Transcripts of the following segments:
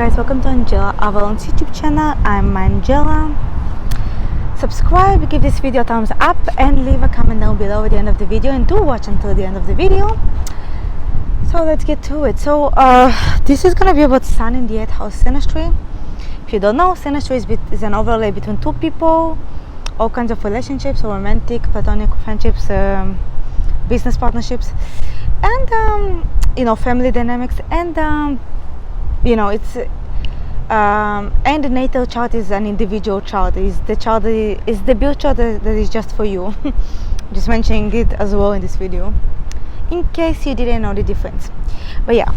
Guys, welcome to Angelasavalon's YouTube channel. I'm Angela. Subscribe, give this video a thumbs up, and leave a comment down below at the end of the video, and do watch until the end of the video. So let's get to it. So this is gonna be about Sun in the 8th house SYNASTRY. If you don't know, SYNASTRY is an overlay between two people, all kinds of relationships, romantic, platonic friendships, business partnerships, and family dynamics, and it's and the natal chart is an individual chart. Is the birth chart that is just for you. Just mentioning it as well in this video, in case you didn't know the difference. But yeah,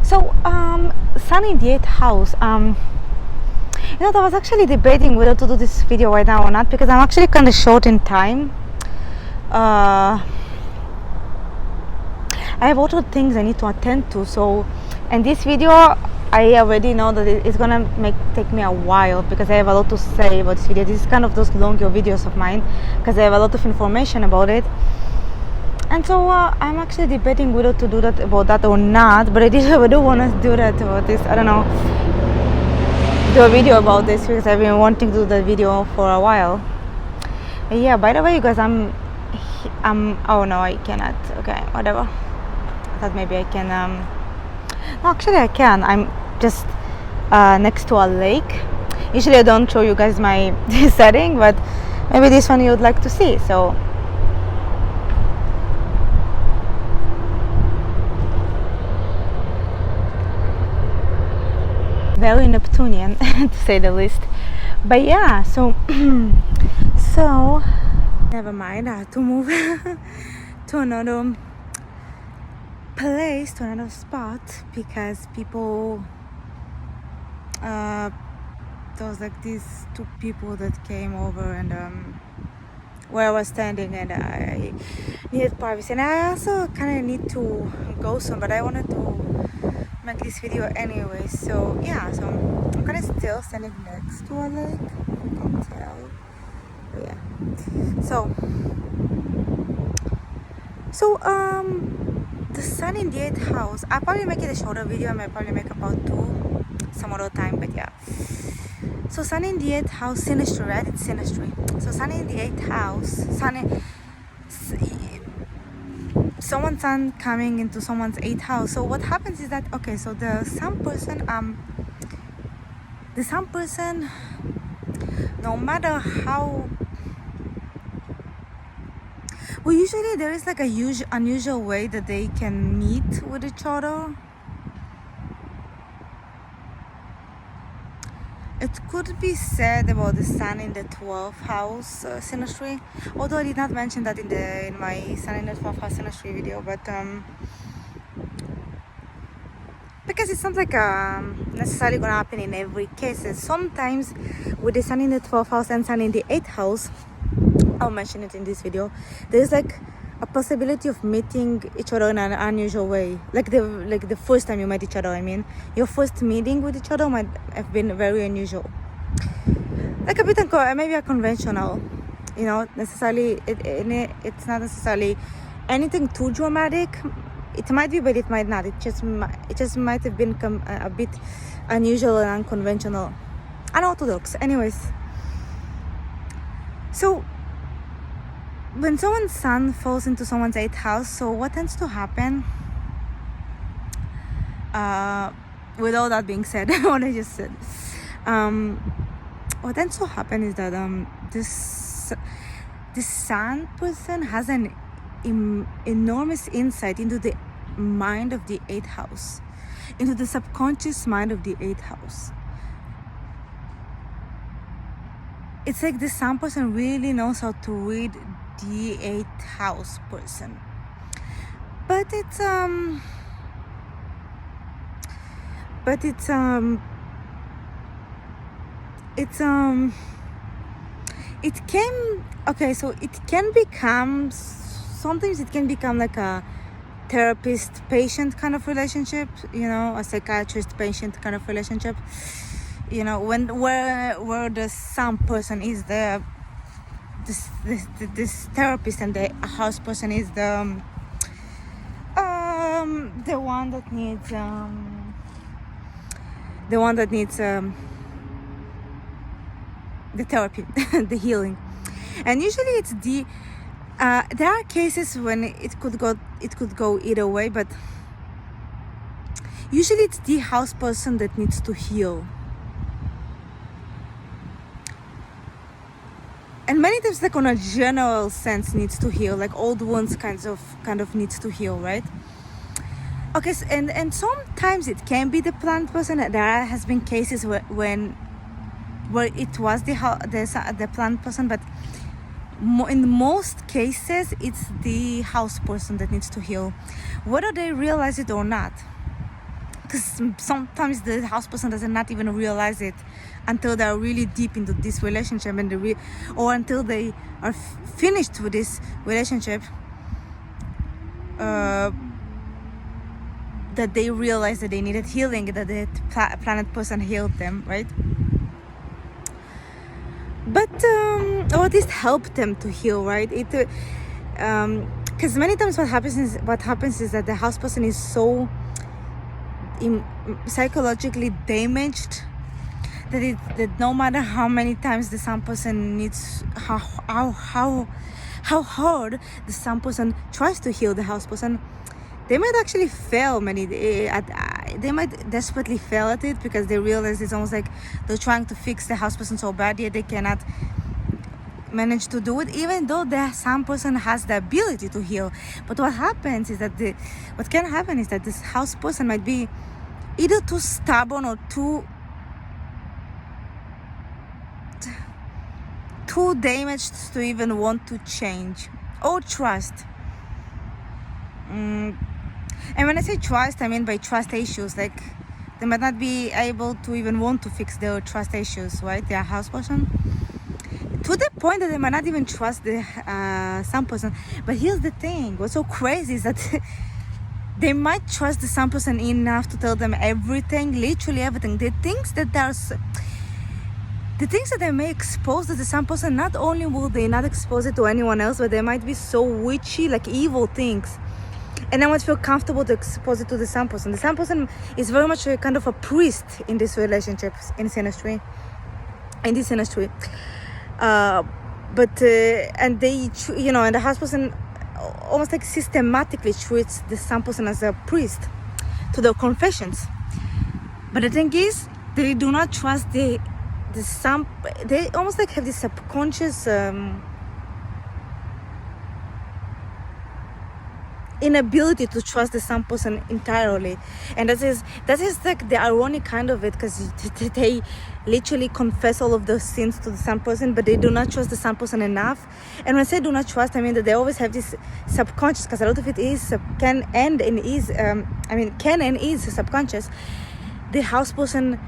so Sun in the 8th house. I was actually debating whether to do this video right now or not, because I'm actually kind of short in time. I have other things I need to attend to, so in this video I already know that it's gonna take me a while, because I have a lot to say about this video. This is kind of those longer videos of mine, because I have a lot of information about it, and so I'm actually debating whether to do that about that or not. But I do want to do that about this. I don't know, do a video about this, because I've been wanting to do that video for a while. And yeah, by the way, you guys, I'm oh no, I cannot. Okay, whatever. I thought maybe I can no, actually I can. I'm just next to a lake. Usually I don't show you guys my setting, but maybe this one you would like to see. So very Neptunian to say the least. But yeah, so so never mind, I have to move to another place, to another spot, because people there was like these two people that came over, and where I was standing, and I needed privacy, and I also kind of need to go soon, but I wanted to make this video anyway. So yeah, so I'm kind of still standing next to a lake, if you can tell. But yeah, so the Sun in the 8th house, I'll probably make it a shorter video. I might probably make a part 2 some other time, but yeah. So Sun in the 8th house, SYNASTRY, right? It's SYNASTRY. So Sun in the 8th house, someone's Sun coming into someone's 8th house. So what happens is that, okay, so the Sun person, no matter how, well, usually there is like a unusual way that they can meet with each other. It could be said about the Sun in the 12th house SYNASTRY, although I did not mention that in my Sun in the 12th house SYNASTRY video, but because it's not like necessarily gonna happen in every case. Sometimes with the Sun in the 12th house and Sun in the 8th house, I'll mention it in this video, there's like a possibility of meeting each other in an unusual way, like the first time you met each other. I mean, your first meeting with each other might have been very unusual, like a bit maybe a conventional, necessarily it's not necessarily anything too dramatic. It might be, but it might not. It just might have been a bit unusual and unconventional, unorthodox. Anyways, so when someone's Sun falls into someone's 8th house, so what tends to happen, with all that being said, what I just said, what tends to happen is that this Sun person has an enormous insight into the mind of the 8th house, into the subconscious mind of the 8th house. It's like the Sun person really knows how to read the 8th house person, but it can become, sometimes it can become like a therapist-patient kind of relationship, a psychiatrist-patient kind of relationship, where the Sun person is this therapist, and the house person is the one that needs the one that needs the therapy, the healing. And usually it's the there are cases when it could go either way, but usually it's the house person that needs to heal. And many times, like on a general sense, needs to heal, like old wounds kind of needs to heal, right? Okay, so, and sometimes it can be the plant person. There has been cases where it was the plant person, but in most cases it's the house person that needs to heal, whether they realize it or not. Because sometimes the house person does not even realize it until they're really deep into this relationship, and or until they are finished with this relationship, that they realize that they needed healing, that the planet person healed them, right? But or at least help them to heal, right? Because many times what happens is that the house person is so psychologically damaged that no matter how many times the sun person needs, how hard the sun person tries to heal the house person, they might actually fail they might desperately fail at it, because they realize it's almost like they're trying to fix the house person so bad, yet they cannot manage to do it, even though the sun person has the ability to heal. But what happens is that what can happen is that this house person might be either too stubborn or too damaged to even want to change or trust. And when I say trust, I mean by trust issues, like they might not be able to even want to fix their trust issues, right? Their house person, to the point that they might not even trust the sun person. But here's the thing, what's so crazy is that they might trust the sun person enough to tell them everything, literally everything. The things that they may expose to the sun person, not only will they not expose it to anyone else, but they might be so witchy, like evil things, and I might feel comfortable to expose it to the sun person. The sun person is very much a kind of a priest in this relationship, in this synastry. And they, and the house person almost like systematically treats the sun person as a priest to their confessions. But the thing is, they do not trust they almost like have this subconscious inability to trust the sun person entirely. And that is like the ironic kind of it, because they literally confess all of those sins to the sun person, but they do not trust the sun person enough. And when I say do not trust, I mean that they always have this subconscious, because a lot of it can and is subconscious. The house person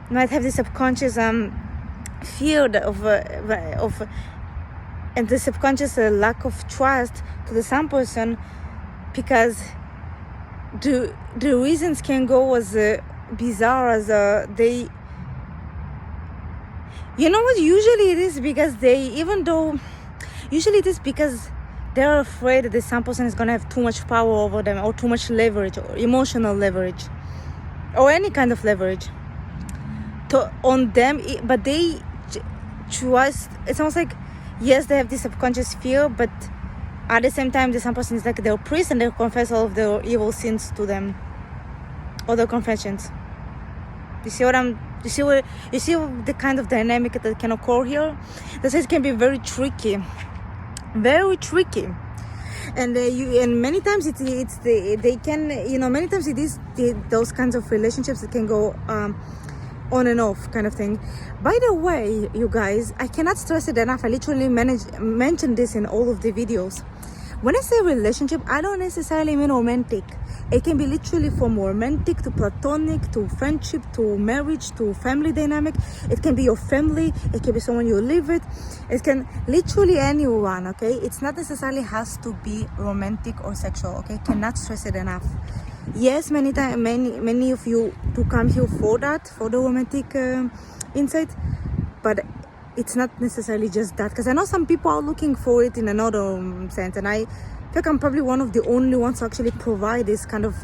might have this subconscious fear of and the subconscious lack of trust to the sun person, because the reasons can go as bizarre as they, what usually it is, because because they're afraid that the sun person is going to have too much power over them, or too much leverage, or emotional leverage, or any kind of leverage on them. But they trust. It's almost like, yes, they have this subconscious fear, but at the same time the sun person is like their priest, and they confess all of their evil sins to them, or their confessions. You see the kind of dynamic that can occur here? This is can be very tricky, and many times many times it is those kinds of relationships that can go on and off kind of thing. By the way, you guys, I cannot stress it enough. I literally mention this in all of the videos. When I say relationship, I don't necessarily mean romantic. It can be literally from romantic to platonic to friendship to marriage to family dynamic. It can be your family. It can be someone you live with. It can literally anyone, okay? It's not necessarily has to be romantic or sexual, okay? Cannot stress it enough. Yes, many of you do come here for the romantic insight, but it's not necessarily just that, because I know some people are looking for it in another sense, and I I feel like I'm probably one of the only ones to actually provide this kind of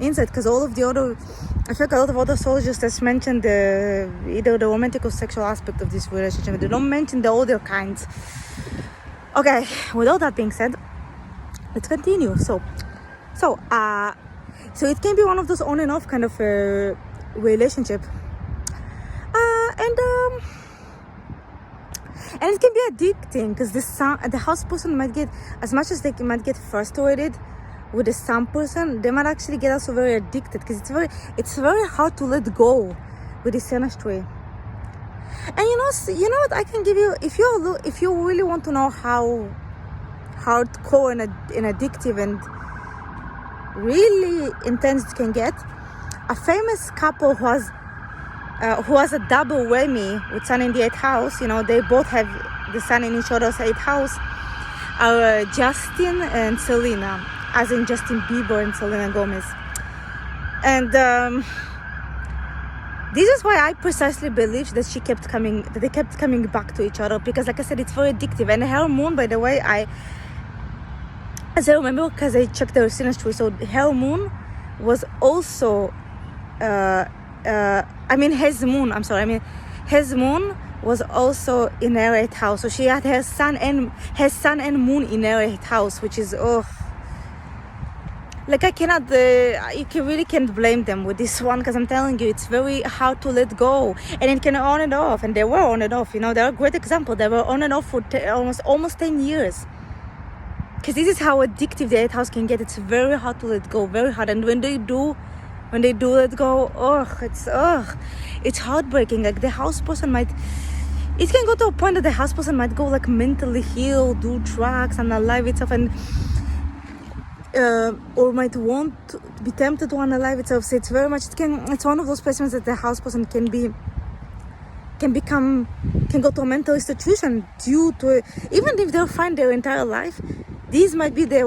insight, because all of the other, I feel like a lot of other astrologers just mention either the romantic or sexual aspect of this relationship. They don't mention the other kinds. Okay, with all that being said, let's continue. So it can be one of those on and off kind of relationship, and it can be addicting, because the house person might get, as much as they might get frustrated with the sun person, they might actually get also very addicted, because it's very hard to let go with the SYNASTRY. And you know what I can give you, if you really want to know how hardcore and addictive and really intense it can get, a famous couple who has a double whammy with sun in the 8th house, they both have the sun in each other's 8th house, are Justin and Selena, as in Justin Bieber and Selena Gomez. And this is why I precisely believe that they kept coming back to each other, because like I said, it's very addictive. And her moon, by the way, as I remember, because I checked their SYNASTRY, so her moon was also his moon was also in her 8th house. So she had her sun and moon in her 8th house, which is like I cannot, you really can't blame them with this one, because I'm telling you, it's very hard to let go, and it can on and off, and they were on and off. They're a great example. They were on and off for almost 10 years. Because this is how addictive the 8th house can get. It's very hard to let go, very hard. And when they do let go, it's heartbreaking. Like the house person it can go to a point that the house person might go like mentally ill, do drugs, unalive itself, and or might want to be tempted to unalive itself. So it's one of those placements that the house person can go to a mental institution due to, even if they'll find their entire life, this might be this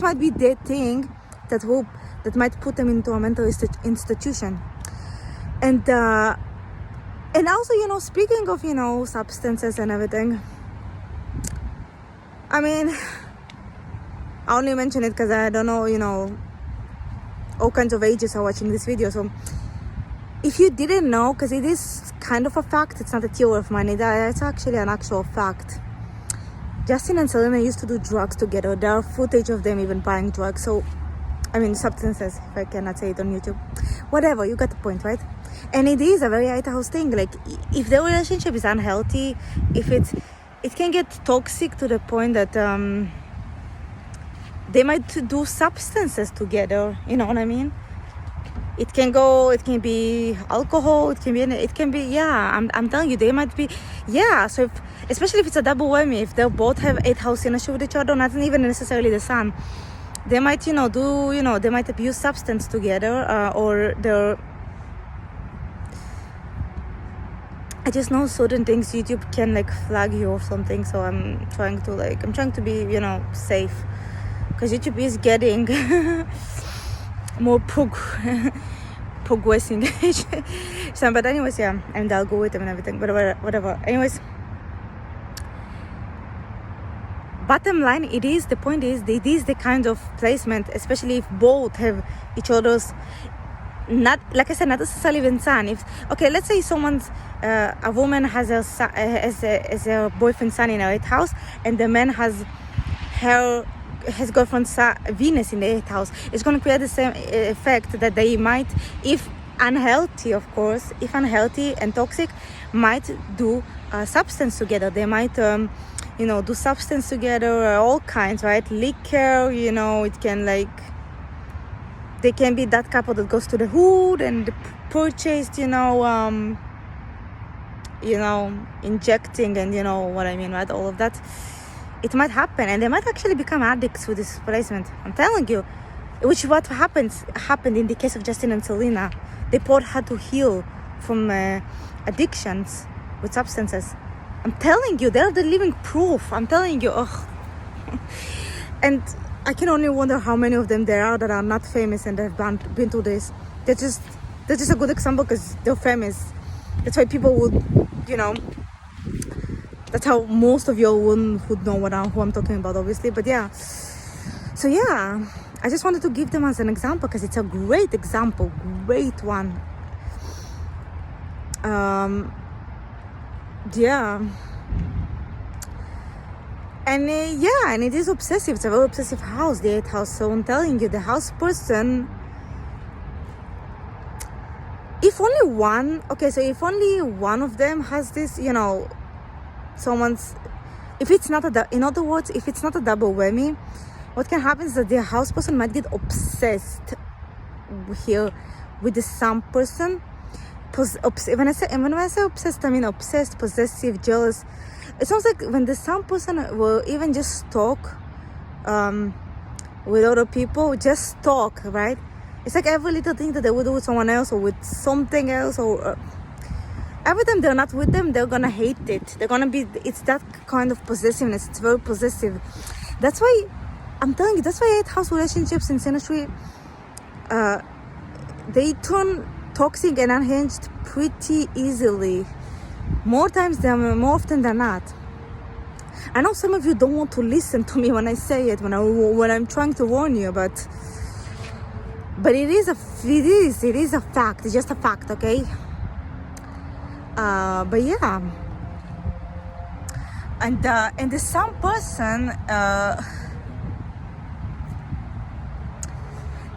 might be the thing that might put them into a mental institution. And also, speaking of, substances and everything, I mean, I only mention it because I don't know, all kinds of ages are watching this video. So if you didn't know, because it is kind of a fact, it's not a theory of mine, it's actually an actual fact. Justin and Selena used to do drugs together. There are footage of them even buying drugs. So, I mean, substances, if I cannot say it on YouTube. Whatever, you got the point, right? And it is a very 8th house thing. Like, if the relationship is unhealthy, it can get toxic to the point that they might do substances together. You know what I mean? It can be alcohol, I'm telling you, they might be, so especially if it's a double whammy, if they both have 8th house SYNASTRY with each other, not even necessarily the sun, they might, they might abuse substance together, or I just know certain things YouTube can like flag you or something, so I'm trying to be, safe, because YouTube is getting more progressing. So, but anyways, and the algorithm and everything, but whatever. Anyways, bottom line, it is the kind of placement, especially if both have each other's, not, like I said, not necessarily even sun. Let's say someone's a woman has a boyfriend's sun in her 8th house, and the man has his girlfriend's Venus in the 8th house. It's going to create the same effect that they might, if unhealthy and toxic, might do substance together. They might do substance together, all kinds, right? Liquor, it can they can be that couple that goes to the hood and purchased, injecting, and what I mean, right? All of that. It might happen, and they might actually become addicts with this placement. I'm telling you, which is what happened in the case of Justin and Selena. They both had to heal from addictions with substances. I'm telling you, they're the living proof. I'm telling you, and I can only wonder how many of them there are that are not famous and have been through this. They're just a good example because they're famous. That's why people would, That's how most of you would know who I'm talking about, obviously. But yeah, so yeah, I just wanted to give them as an example because it's a great example, great one. Yeah, and and it is obsessive. It's a very obsessive house, the 8th house. So I'm telling you, the house person, if only one of them has this, if it's not in other words, if it's not a double whammy, what can happen is that the house person might get obsessed here with the sun person. When I say obsessed, I mean obsessed, possessive, jealous. It sounds like when the sun person will even just talk with other people, just talk, right? It's like every little thing that they would do with someone else or with something else, or every time they're not with them, they're gonna hate it. It's that kind of possessiveness. It's very possessive. That's why I'm telling you, that's why 8th house relationships in SYNASTRY, they turn toxic and unhinged pretty easily. More often than not. I know some of you don't want to listen to me when I say it, when I'm trying to warn you, but it is a fact. It's just a fact, okay? But yeah, and the sun person,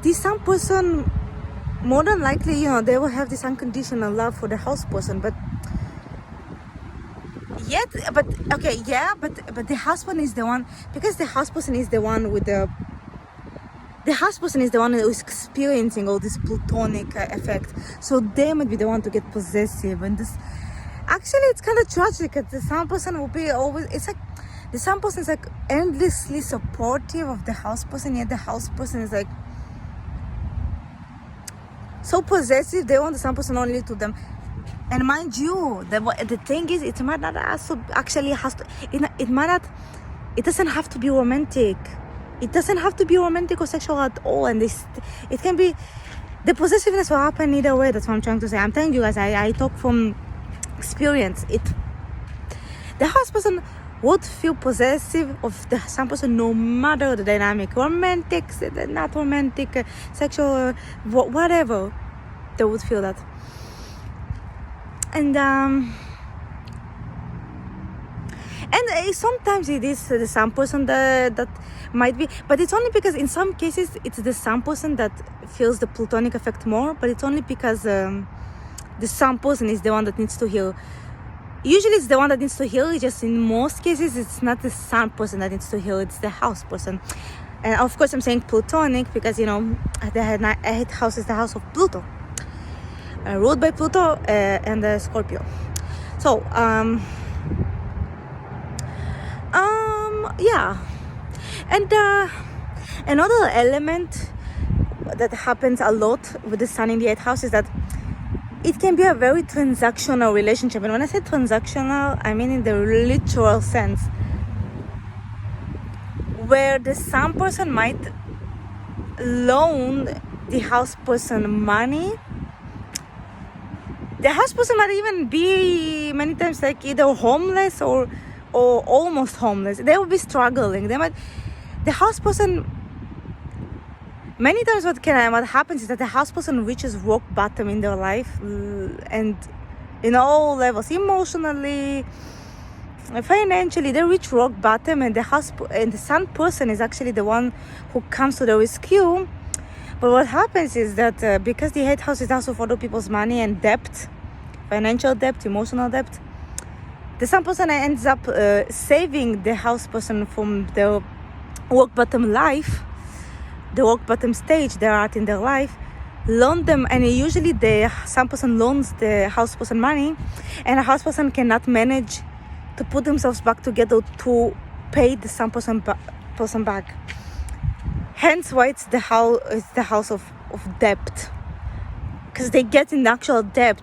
this sun person, more than likely, they will have this unconditional love for the house person, but the husband is the one, because the house person is the one who is experiencing all this platonic effect, so they might be the one to get possessive. And this, actually, it's kind of tragic. The sun person will be always, it's like the sun person is like endlessly supportive of the house person, yet the house person is like so possessive. They want the sun person only to them. And mind you, the thing is, it might not also actually it doesn't have to be romantic. It doesn't have to be romantic or sexual at all. And it can be, the possessiveness will happen either way. That's what I'm trying to say. I'm telling you guys, I talk from experience. The house person would feel possessive of the sun person no matter the dynamic, romantic, not romantic, sexual, whatever. They would feel that. And sometimes it is the sun person that might be, but it's only because in some cases it's the sun person that feels the platonic effect more, but it's only because the sun person is the one that needs to heal. Usually it's the one that needs to heal. It's just in most cases it's not the sun person that needs to heal, it's the house person. And of course I'm saying platonic because the 8th house is the house of Pluto, ruled by Pluto and the Scorpio. So yeah, and another element that happens a lot with the sun in the 8th house is that it can be a very transactional relationship. And when I say transactional, I mean in the literal sense, where the sun person might loan the house person money. The house person might even be many times like either homeless or almost homeless. They will be struggling. The house person, many times what happens is that the house person reaches rock bottom in their life, and in all levels, emotionally, financially, they reach rock bottom, and the sun person is actually the one who comes to the rescue. But what happens is that because the 8th house is also for other people's money and debt, financial debt, emotional debt, the sun person ends up saving the house person from the rock bottom life, the rock bottom stage they're at in their life, loan them, and usually the sun person loans the house person money, and the house person cannot manage to put themselves back together to pay the sun person back. Hence why it's the house of debt, because they get in actual debt,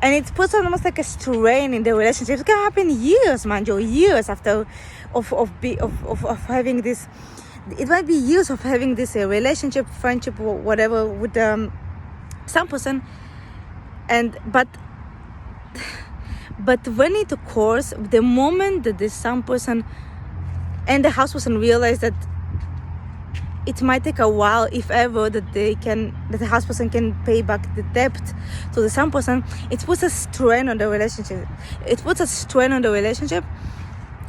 and it puts almost like a strain in the relationship. It can happen years, mind you, years after of having this. It might be years of having this relationship, friendship, or whatever with the sun person, but But when it occurs, the moment that the some person and the house person realize that it might take a while, if ever, that the house person can pay back the debt to the some person, it puts a strain on the relationship. It puts a strain on the relationship,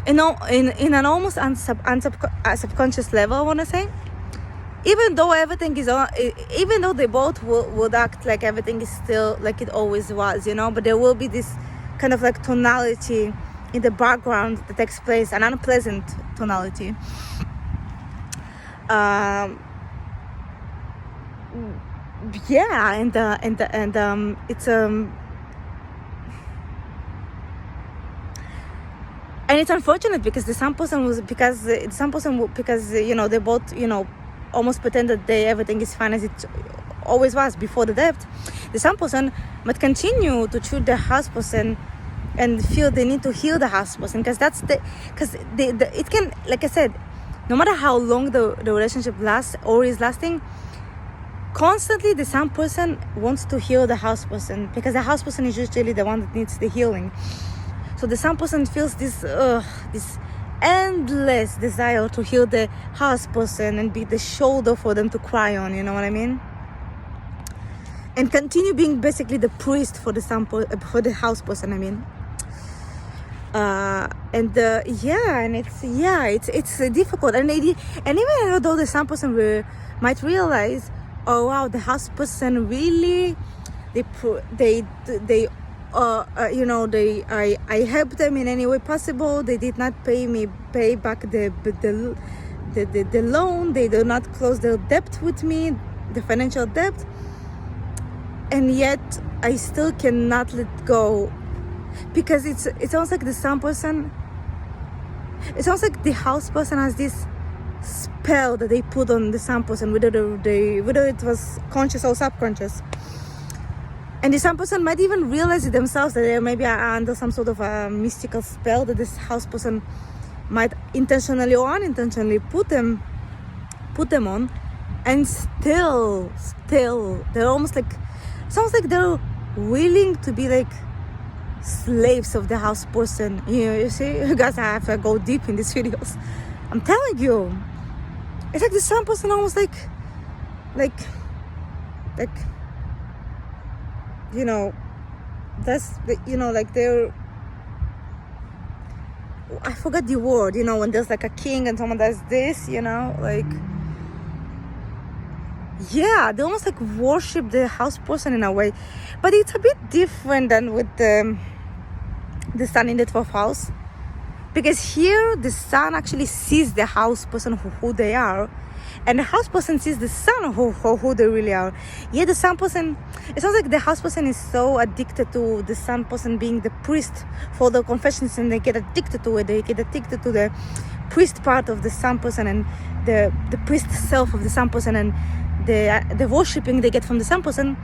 in an almost subconscious level, I want to say. Even though everything is on, even though they both would act like everything is still like it always was, but there will be this kind of like tonality in the background that takes place, an unpleasant tonality. Yeah, and it's and it's unfortunate because the some person was because they both almost pretend that everything is fine as it always was before the debt. The some person might continue to treat the house person and feel they need to heal the house person, because it can, like I said, no matter how long the relationship lasts or is lasting, constantly the some person wants to heal the house person, because the house person is usually the one that needs the healing. So the some person feels this endless desire to heal the house person and be the shoulder for them to cry on, you know what I mean? And continue being basically the priest for the house person, I mean. And it's difficult, and even though the some person might realize, oh wow, the house person really I helped them in any way possible. They did not pay back the loan. They did not close their debt with me, the financial debt, and yet I still cannot let go. Because it sounds like the some person, it sounds like the house person has this spell that they put on the some person, whether it was conscious or subconscious. And the some person might even realize it themselves that they maybe are under some sort of a mystical spell that this house person might intentionally or unintentionally put them on, and still they're almost like, sounds like they're willing to be like slaves of the house person. You see, you guys, I have to go deep in these videos. I'm telling you, it's like the some person almost like that's like they're, I forgot the word, when there's like a king and someone does this, like, yeah, they almost like worship the house person in a way. But it's a bit different than with the sun in the 12th house, because here the sun actually sees the house person who they are, and the house person sees the sun who they really are. Yeah, the sun person, it sounds like the house person is so addicted to the sun person being the priest for the confessions, and they get addicted to it. They get addicted to the priest part of the sun person and the priest self of the sun person, and the worshipping they get from the sun person.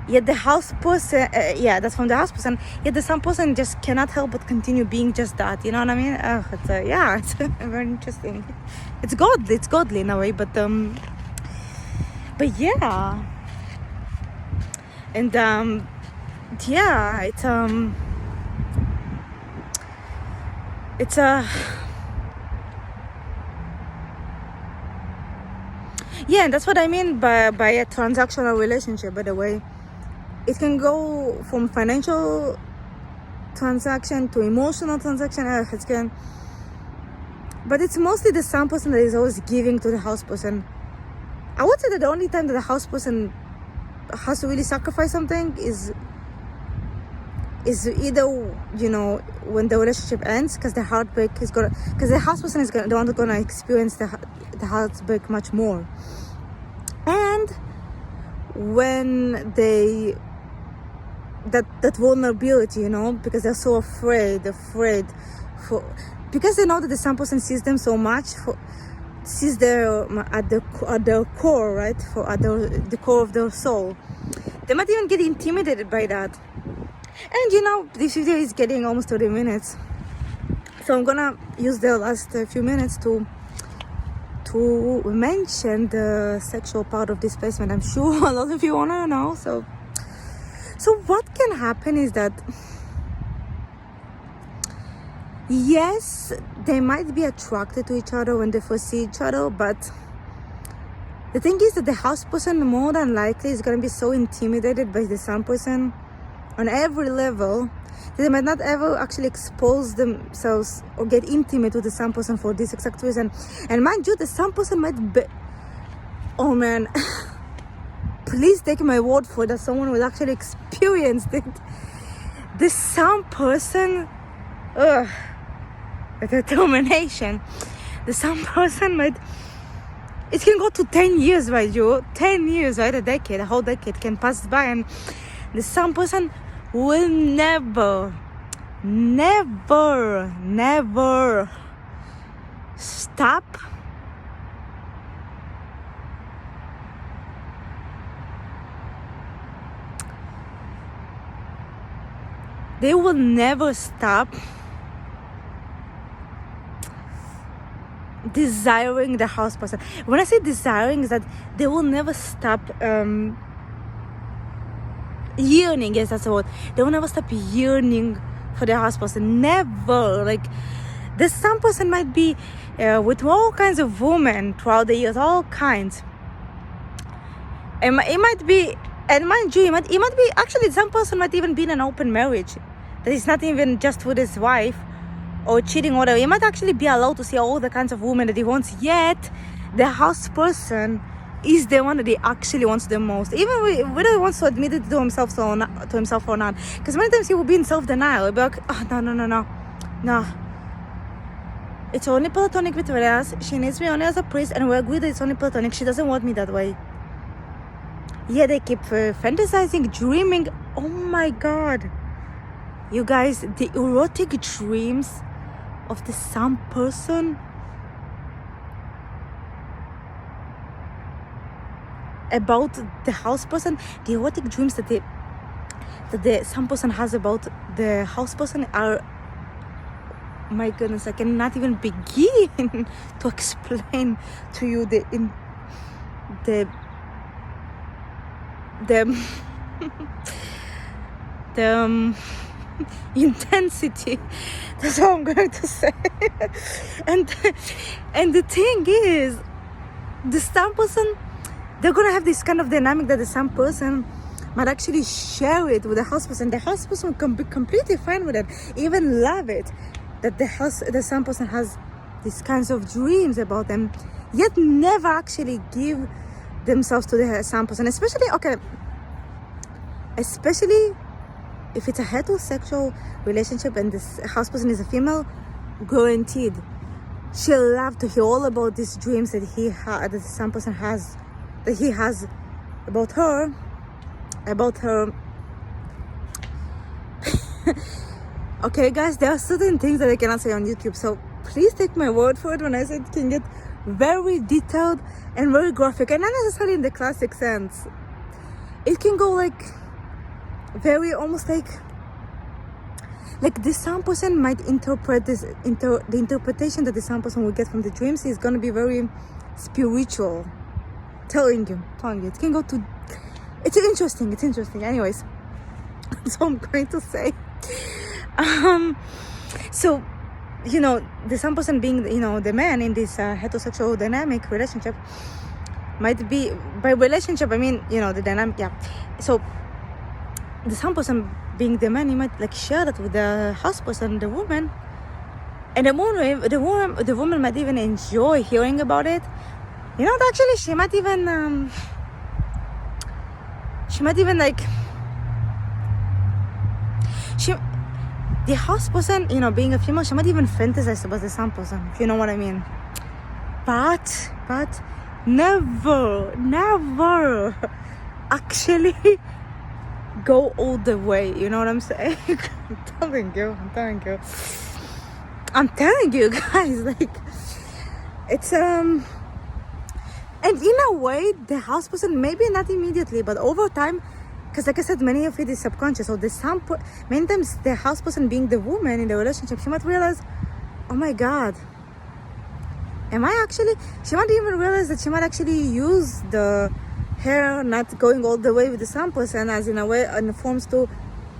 Yet the house person, that's from the house person. Yet the sun person just cannot help but continue being just that. You know what I mean? It's very interesting. It's godly in a way, but yeah, and it's yeah, and that's what I mean by a transactional relationship, by the way. It can go from financial transaction to emotional transaction. But it's mostly the sun person that is always giving to the house person. I would say that the only time that the house person has to really sacrifice something is either when the relationship ends, because the heartbreak is because the house person is the one that's gonna experience the heartbreak much more, and when they that vulnerability, because they're so afraid because they know that the sun person sees them so much, sees them at their core, right? At the core of their soul. They might even get intimidated by that. And this video is getting almost 30 minutes, so I'm gonna use the last few minutes to mention the sexual part of this placement. I'm sure a lot of you wanna know. So what can happen is that yes, they might be attracted to each other when they first see each other, but the thing is that the house person more than likely is going to be so intimidated by the sun person on every level that they might not ever actually expose themselves or get intimate with the sun person for this exact reason. And mind you, the sun person might be, oh man, please take my word for it that someone will actually experience it. The sun person, the determination, the sun person might, it can go to 10 years, right, you? 10 years, right? A decade, a whole decade can pass by, and the sun person will never stop they will never stop desiring the house person. When I say desiring, is that they will never stop yearning. Yes, that's the word. They will never stop yearning for the house person. Never. Like, the sun person might be with all kinds of women throughout the years, all kinds. And it might be, and mind you, it might be actually, some person might even be in an open marriage, that is not even just with his wife or cheating or whatever. He might actually be allowed to see all the kinds of women that he wants, yet the house person is the one that he actually wants the most, even whether he wants to admit it to himself or not. Because many times he will be in self-denial. He'll be like, oh, no, it's only platonic between us. She needs me only as a priest, and we agree that it's only platonic. She doesn't want me that way. Yeah, they keep fantasizing, dreaming. Oh my God, you guys, the erotic dreams of the sun person about the house person, the erotic dreams that the sun person has about the house person are, my goodness, I cannot even begin to explain to you the intensity. That's all I'm going to say. and the thing is, the sun person, they're gonna have this kind of dynamic that the sun person might actually share it with the house person. The house person can be completely fine with it, even love it, that the sun person has these kinds of dreams about them, yet never actually give themselves to the sun person. Especially if it's a heterosexual relationship and this house person is a female, guaranteed she'll love to hear all about these dreams that the sun person has, that he has about her. Okay, guys, there are certain things that I cannot say on YouTube, so please take my word for it when I say it can get very detailed and very graphic, and not necessarily in the classic sense. It can go like very almost like the sun person might interpret this the interpretation that the sun person will get from the dreams is going to be very spiritual. Telling you, it can go to, it's interesting. Anyways, so I'm going to say, so, you know, the sun person being, you know, the man in this heterosexual dynamic relationship might be, by relationship I mean, you know, the dynamic, yeah. So the sun person being the man, he might like share that with the house person, the woman, and the woman might even enjoy hearing about it. You know, actually, she might even like, the house person, you know, being a female, she might even fantasize about the sun person, if you know what I mean. But never actually go all the way. You know what I'm saying? I'm telling you guys, like, it's and in a way, the house person, maybe not immediately, but over time, because like I said, many of it is subconscious. So many times the house person being the woman in the relationship, she might realize, oh my God, she might even realize that she might actually use the hair not going all the way with the sun person as in a way, in forms to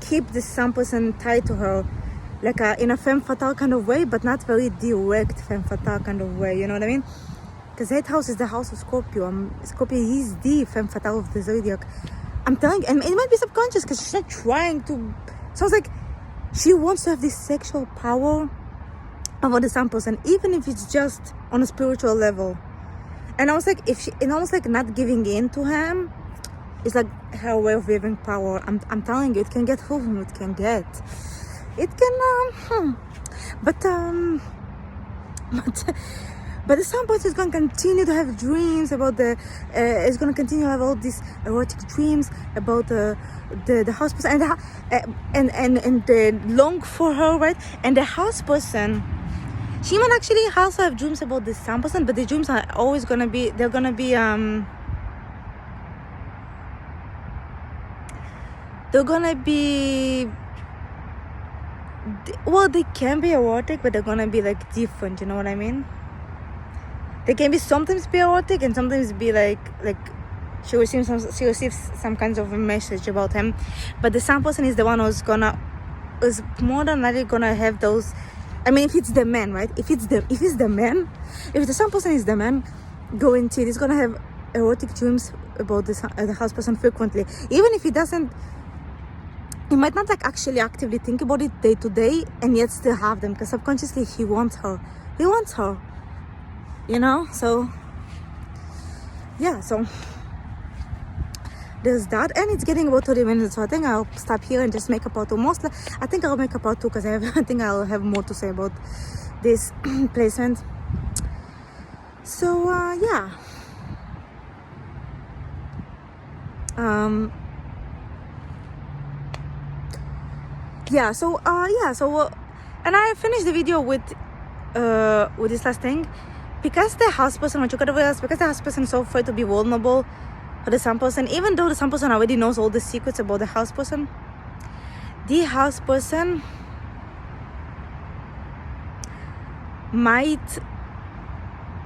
keep the sun person tied to her. like in a femme fatale kind of way, but not very direct femme fatale kind of way, you know what I mean? Because 8th house is the house of Scorpio. Scorpio is the femme fatale of the zodiac. I'm telling you, and it might be subconscious because she's not trying to. Sounds like she wants to have this sexual power over the Sun person, even if it's just on a spiritual level. And I was like, if she, and almost like not giving in to him, it's like her way of having power. I'm telling you, it can get who it can get. It can, but the Sun person is going to continue to have dreams about it's going to continue to have all these erotic dreams about the house person and long for her, right? And the house person, she might actually also have dreams about the Sun person, but the dreams are always going to be, they're going to be, well, they can be erotic, but they're gonna be like different, you know what I mean? They can be sometimes be erotic and sometimes be like she receives some kinds of a message about him. But the Sun person is the one who's more than likely gonna have those. I mean, if it's the man, right? If the man, if the Sun person is the man, guaranteed he's gonna have erotic dreams about the house person frequently, even if he doesn't. He might not like actually actively think about it day to day, and yet still have them, because subconsciously he wants her, you know. So yeah, so there's that, and it's getting about 30 minutes, so I think I'll stop here and just make a part two. Mostly I think I'll make a part two because I think I'll have more to say about this placement. So yeah, and I finished the video with this last thing, because the house person, what you gotta realize, because the house person is so afraid to be vulnerable for the Sun person, even though the Sun person already knows all the secrets about the house person, the house person might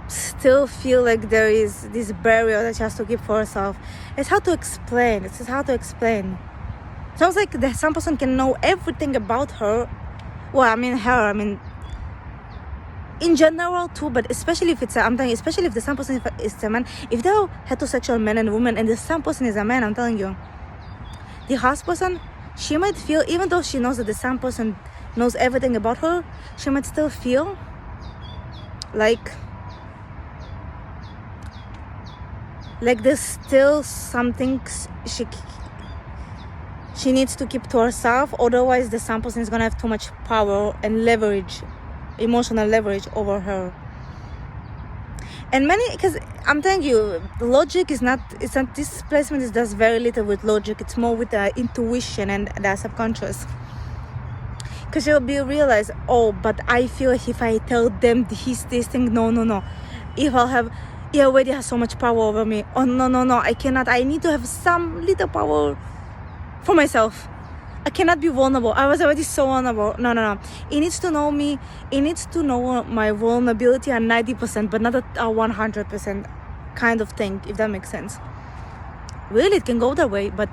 still feel like there is this barrier that she has to keep for herself. It's hard to explain. Sounds like the Sun person can know everything about her. Well, I mean, in general too, but especially if especially if the Sun person is a man, if they're heterosexual men and women, and the Sun person is a man, I'm telling you, the house person, she might feel, even though she knows that the Sun person knows everything about her, she might still feel like there's still something she needs to keep to herself. Otherwise the Sun person is gonna have too much power and leverage, emotional leverage over her. And because I'm telling you, logic is not, this placement does very little with logic. It's more with the intuition and the subconscious. Because you'll realize, oh, but I feel if I tell them this thing, no, if I'll have, he already has so much power over me. Oh, no, I cannot. I need to have some little power for myself. I cannot be vulnerable. I was already so vulnerable. No. He needs to know me. He needs to know my vulnerability at 90%, but not at 100% kind of thing, if that makes sense. Really, it can go that way, but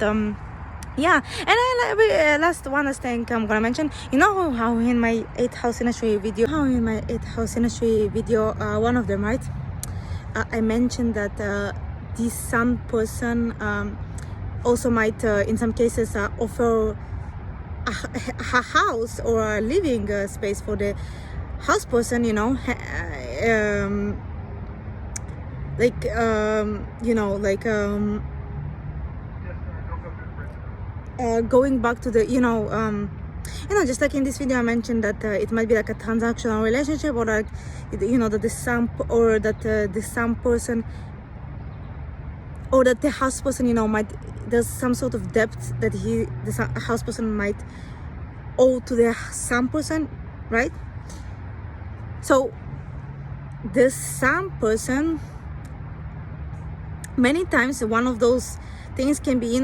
yeah. And last thing I'm gonna mention, you know how in my 8th house SYNASTRY video, one of them, right? I mentioned that this Sun person also might, in some cases, offer a house or a living space for the house person, you know, going back to the, just like in this video I mentioned that it might be like a transactional relationship, or like, that the Sun person, or that the house person, there's some sort of debt that the house person might owe to the Sun person, right? So the Sun person, many times one of those things can be,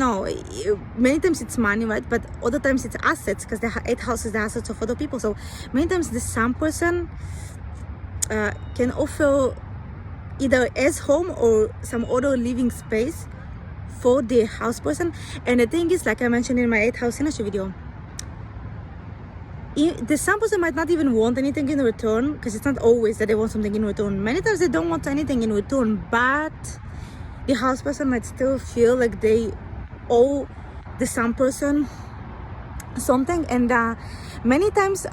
many times it's money, right? But other times it's assets, because the 8th house is the assets of other people. So many times the Sun person can offer either as home or some other living space for the house person. And the thing is, like I mentioned in my 8th house SYNASTRY video, some person might not even want anything in return, because it's not always that they want something in return. Many times they don't want anything in return, but the house person might still feel like they owe the some person something. And many times,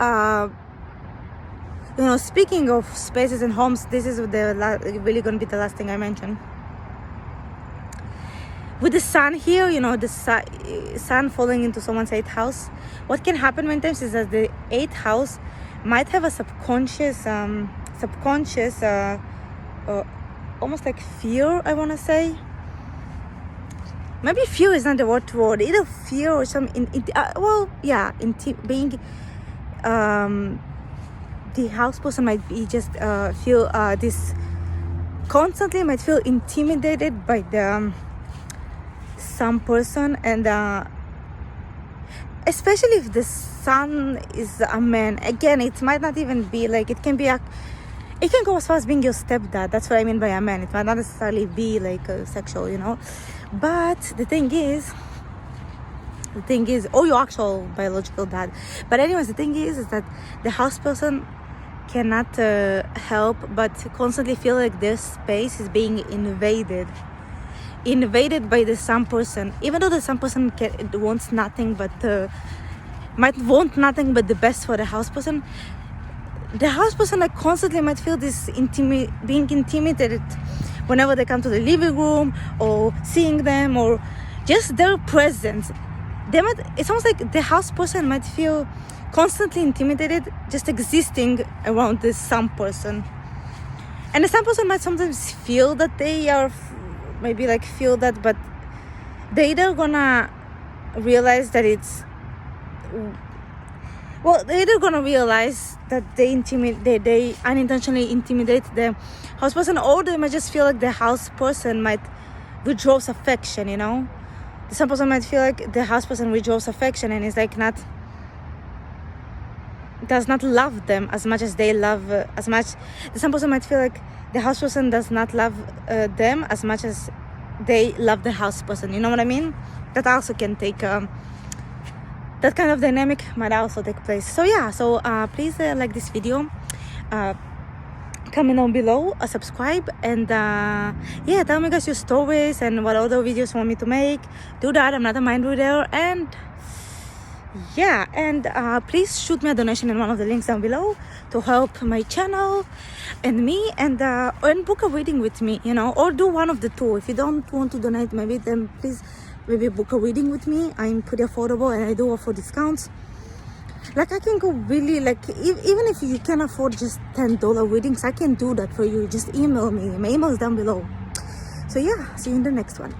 speaking of spaces and homes, this is really going to be the last thing I mention. With the sun here, the sun falling into someone's 8th house, what can happen many times is that the 8th house might have a subconscious, almost like fear, I want to say. Maybe fear is not the right word. Either fear or some, being, the house person might be just feel this constantly, might feel intimidated by the some person, and especially if the son is a man. Again, it might not even be like, it can go as far as being your stepdad. That's what I mean by a man. It might not necessarily be like sexual, but the thing is, or your actual biological dad. But anyways, the thing is that the house person cannot help but constantly feel like their space is being invaded by the some person, even though the some person wants nothing but might want nothing but the best for the house person. The house person like constantly might feel this being intimidated whenever they come to the living room, or seeing them, or just their presence. It's almost like the house person might feel constantly intimidated just existing around this some person. And the some person might sometimes feel that they are feel that, but they either gonna realize that they're either gonna realize that they unintentionally intimidate the house person, or they might just feel like the house person might withdraws affection. Some person might feel like the house person withdraws affection and is like does not love them as much as they love some person might feel like the house person does not love them as much as they love the house person. You know what I mean? That also can take that kind of dynamic might also take place. So please like this video, comment down below, subscribe, and tell me guys your stories and what other videos you want me to make. Do that. I'm not a mind reader. And please shoot me a donation in one of the links down below to help my channel and me, and book a reading with me, or do one of the two. If you don't want to donate, then please book a reading with me. I'm pretty affordable and I do offer discounts. Like I can go really, even if you can afford just $10 readings, I can do that for you. Just email me. My email is down below. So see you in the next one.